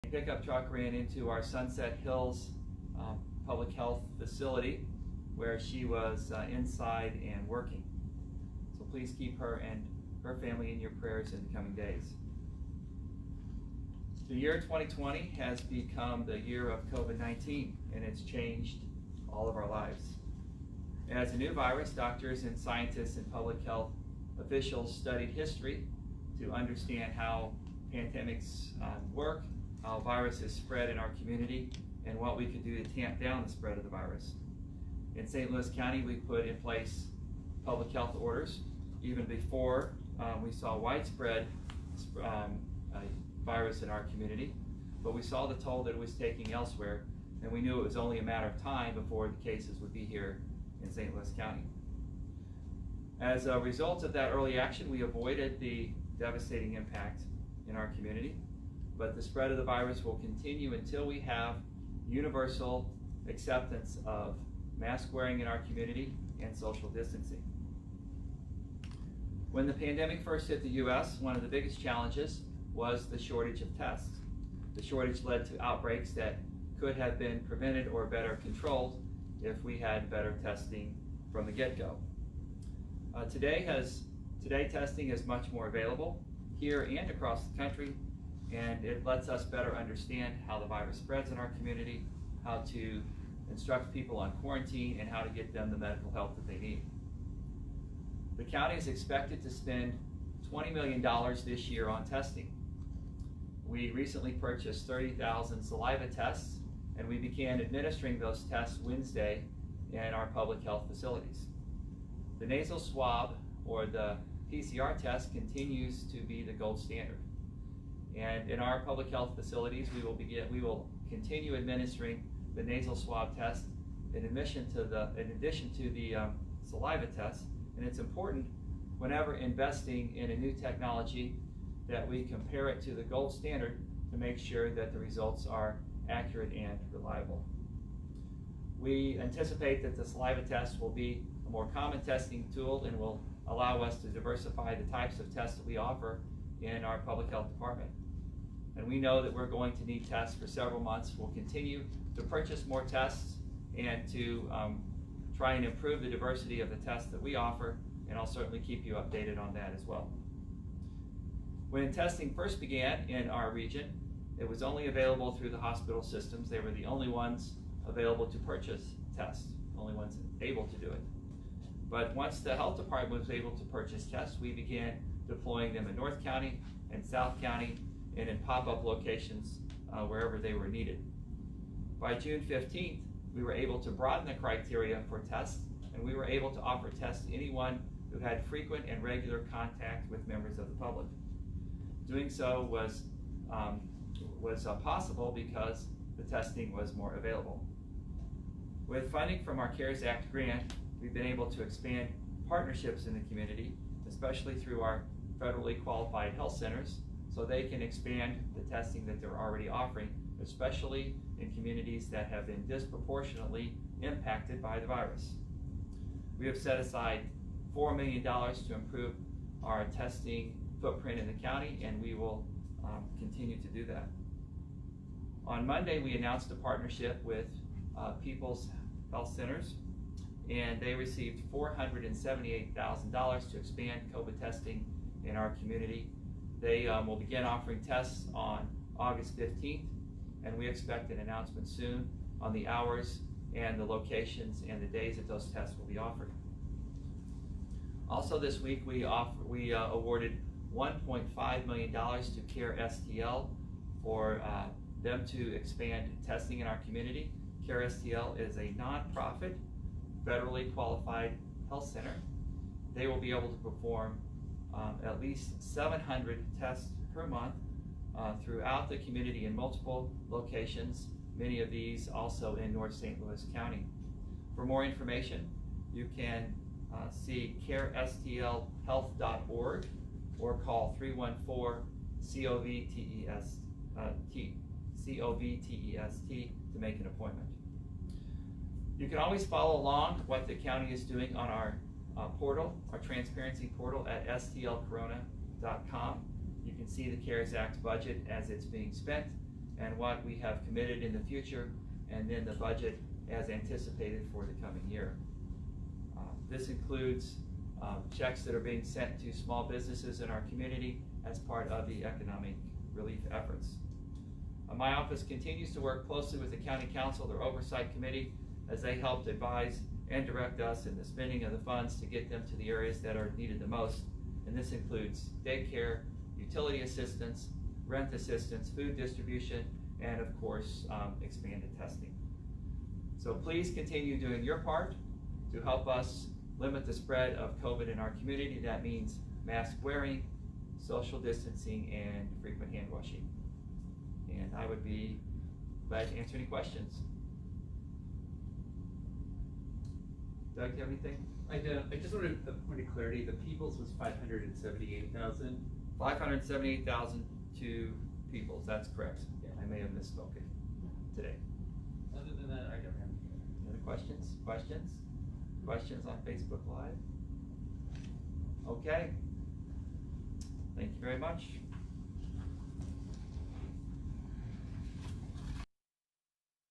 A pickup truck ran into our Sunset Hills public health facility where she was inside and working. So please keep her and her family in your prayers in the coming days. The year 2020 has become the year of COVID-19, and it's changed all of our lives. As a new virus, doctors and scientists and public health officials studied history to understand how pandemics work, how viruses spread in our community, and what we could do to tamp down the spread of the virus. In St. Louis County, we put in place public health orders even before we saw widespread virus in our community, but we saw the toll that it was taking elsewhere, and we knew it was only a matter of time before the cases would be here in St. Louis County. As a result of that early action, we avoided the devastating impact in our community, but the spread of the virus will continue until we have universal acceptance of mask wearing in our community and social distancing. When the pandemic first hit the U.S., one of the biggest challenges was the shortage of tests. The shortage led to outbreaks that could have been prevented or better controlled if we had better testing from the get-go. Today testing is much more available here and across the country, and it lets us better understand how the virus spreads in our community, how to instruct people on quarantine, and how to get them the medical help that they need. The county is expected to spend $20 million this year on testing. We recently purchased 30,000 saliva tests, and we began administering those tests Wednesday in our public health facilities. The nasal swab, or the PCR test, continues to be the gold standard. And in our public health facilities, we will continue administering the nasal swab test in addition to the saliva test. And it's important whenever investing in a new technology that we compare it to the gold standard to make sure that the results are accurate and reliable. We anticipate that the saliva test will be a more common testing tool and will allow us to diversify the types of tests that we offer in our public health department. And we know that we're going to need tests for several months. We'll continue to purchase more tests and to try and improve the diversity of the tests that we offer, and I'll certainly keep you updated on that as well. When testing first began in our region, it was only available through the hospital systems. They were the only ones available to purchase tests, only ones able to do it. But once the health department was able to purchase tests, we began deploying them in North County and South County and in pop-up locations wherever they were needed. By June 15th, we were able to broaden the criteria for tests, and we were able to offer tests to anyone who had frequent and regular contact with members of the public. Doing so was possible because the testing was more available. With funding from our CARES Act grant, we've been able to expand partnerships in the community, especially through our federally qualified health centers, so they can expand the testing that they're already offering, especially in communities that have been disproportionately impacted by the virus. We have set aside $4 million to improve our testing footprint in the county, and we will continue to do that. On Monday, we announced a partnership with People's Health Centers, and they received $478,000 to expand COVID testing in our community. They will begin offering tests on August 15th, and we expect an announcement soon on the hours and the locations and the days that those tests will be offered. Also this week, we awarded $1.5 million to KSDK for them to expand testing in our community. KSDK is a nonprofit, federally qualified health center. They will be able to perform at least 700 tests per month throughout the community in multiple locations, many of these also in North St. Louis County. For more information, you can see carestlhealth.org or call 314-COVTEST to make an appointment. You can always follow along what the county is doing on our portal, our transparency portal at stlcorona.com. You can see the CARES Act budget as it's being spent, and what we have committed in the future, and then the budget as anticipated for the coming year. This includes checks that are being sent to small businesses in our community as part of the economic relief efforts. My office continues to work closely with the County Council, their Oversight Committee, as they help to advise and direct us in the spending of the funds to get them to the areas that are needed the most. And this includes daycare, utility assistance, rent assistance, food distribution, and of course, expanded testing. So please continue doing your part to help us limit the spread of COVID in our community. That means mask wearing, social distancing, and frequent hand washing. And I would be glad to answer any questions. Doug, do you have anything? I just wanted a point of clarity. The Peoples was 578,000. 578,000 to Peoples. That's correct. Yeah, I may have misspoken today. Other than that, I don't have any other questions. Questions on Facebook Live? Okay. Thank you very much.